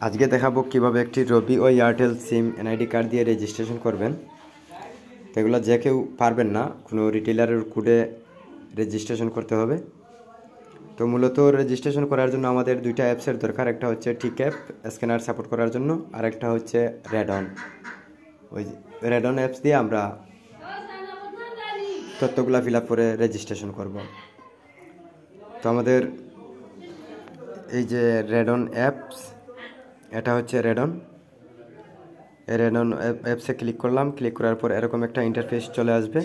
আজকে দেখাবো কিভাবে একটি রবি ও এয়ারটেল সিম এনআইডি কার্ড দিয়ে রেজিস্ট্রেশন করবেন। তো এগুলো যে কেউ পারবেন না, কোনো রিটেলারের কোডে রেজিস্ট্রেশন করতে হবে। তো মূলত রেজিস্ট্রেশন করার জন্য আমাদের দুইটা অ্যাপসের দরকার, একটা হচ্ছে টিক্যাপ স্ক্যানার সাপোর্ট করার জন্য, আর একটা হচ্ছে রেডন। ওই রেডন অ্যাপস দিয়ে আমরা তথ্যগুলো ফিল আপ করে রেজিস্ট্রেশন করব। তো আমাদের এই যে রেডন অ্যাপস, এটা হচ্ছে রেডন অ্যাপসে ক্লিক করলাম। ক্লিক করার পর এরকম একটা ইন্টারফেস চলে আসবে।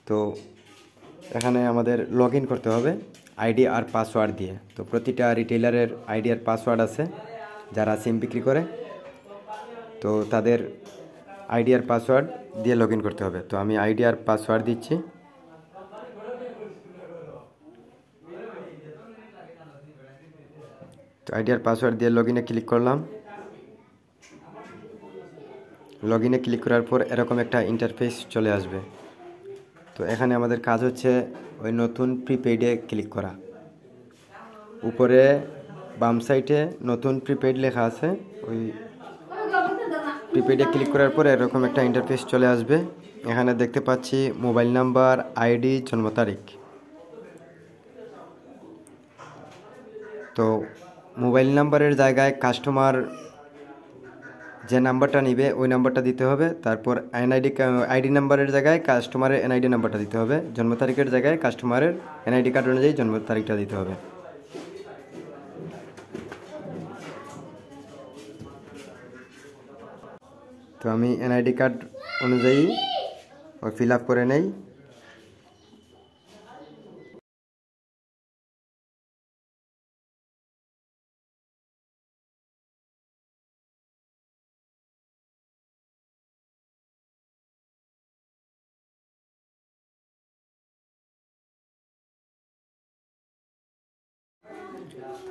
তো এখানে আমাদের লগ ইন করতে হবে আইডি আর পাসওয়ার্ড দিয়ে। তো প্রতিটা রিটেলারের আইডি আর পাসওয়ার্ড আছে যারা সিম বিক্রি করে, তো তাদের আইডি আর পাসওয়ার্ড দিয়ে লগ ইন করতে হবে। তো আমি আইডি আর পাসওয়ার্ড দিচ্ছি। তো আইডি আর পাসওয়ার্ড দিয়ে লগ ইনে ক্লিক করলাম। লগ ইনে ক্লিক করার পর এরকম একটা ইন্টারফেস চলে আসবে। তো এখানে আমাদের কাজ হচ্ছে ওই নতুন প্রিপেইডে ক্লিক করা। উপরে বাম সাইডে নতুন প্রিপেইড লেখা আছে, ওই প্রিপেইডে ক্লিক করার পর এরকম একটা ইন্টারফেস চলে আসবে। এখানে দেখতে পাচ্ছি মোবাইল নাম্বার, আইডি, জন্ম তারিখ। তো মোবাইল নাম্বারের জায়গায় কাস্টমার যে নাম্বারটা নিবে ওই নাম্বারটা দিতে হবে। তারপর আইডি নাম্বারের জায়গায় কাস্টমারের এনআইডি নাম্বারটা দিতে হবে। জন্ম তারিখের জায়গায় কাস্টমারের এনআইডি কার্ড অনুযায়ী জন্ম তারিখটা দিতে হবে। তো আমি এনআইডি কার্ড অনুযায়ী ফিল আপ করে নেই।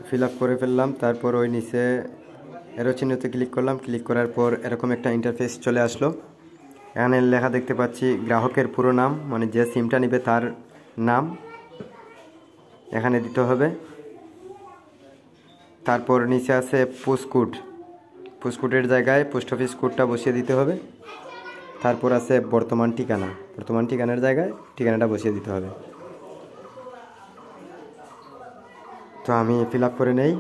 ফিল আপ করে ফেললাম। তারপর ওই নিচে এরো চিহ্নতে ক্লিক করলাম। ক্লিক করার পর এরকম একটা ইন্টারফেস চলে আসলো। এখানে লেখা দেখতে পাচ্ছি গ্রাহকের পুরো নাম, মানে যে সিমটা নিবে তার নাম এখানে দিতে হবে। তারপর নিচে আছে পোস্টকোডের জায়গায় পোস্ট অফিস কোডটা বসিয়ে দিতে হবে। তারপর আছে বর্তমান ঠিকানার জায়গায় ঠিকানাটা বসিয়ে দিতে হবে। তো আমি ফিল আপ করে নেই।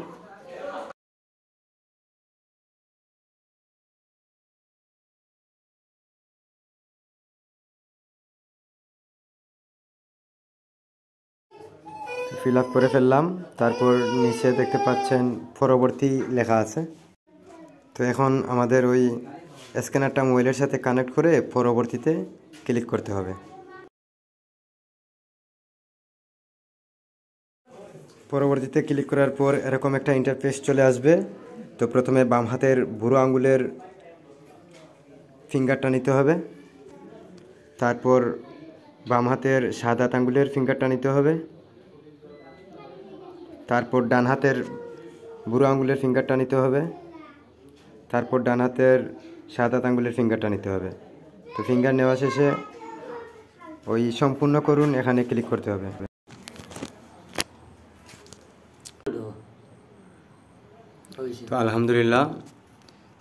ফিল আপ করে ফেললাম। তারপর নিচে দেখতে পাচ্ছেন পরবর্তী লেখা আছে। তো এখন আমাদের ওই স্ক্যানারটা মোবাইলের সাথে কানেক্ট করে পরবর্তীতে ক্লিক করতে হবে। পরবর্তীতে ক্লিক করার পর এরকম একটা ইন্টারফেস চলে আসবে। তো প্রথমে বাম হাতের বুড়ো আঙুলের ফিঙ্গারটা নিতে হবে। তারপর বাম হাতের সাদা আঙুলের ফিঙ্গারটা নিতে হবে। তারপর ডান হাতের বুড়ো আঙুলের ফিঙ্গারটা নিতে হবে। তারপর ডান হাতের সাদা আঙুলের ফিঙ্গারটা নিতে হবে। তো ফিঙ্গার নেওয়া শেষে ওই সম্পূর্ণ করুন এখানে ক্লিক করতে হবে। তো আলহামদুলিল্লাহ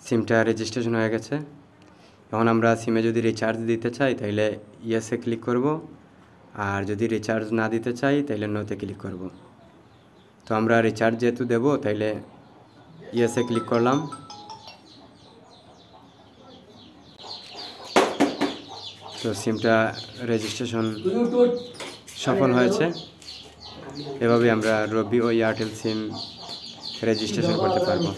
সিমটা রেজিস্ট্রেশন হয়ে গেছে। এখন আমরা সিমে যদি রিচার্জ দিতে চাই তাহলে ইয়েসে ক্লিক করব, আর যদি রিচার্জ না দিতে চাই তাহলে নোতে ক্লিক করব। তো আমরা রিচার্জ যেহেতু দেব তাইলে ইয়েসে ক্লিক করলাম। তো সিমটা রেজিস্ট্রেশন সফল হয়েছে। এভাবে আমরা রবি ও এয়ারটেল সিম রেজিস্ট্রেশন করতে পারবো।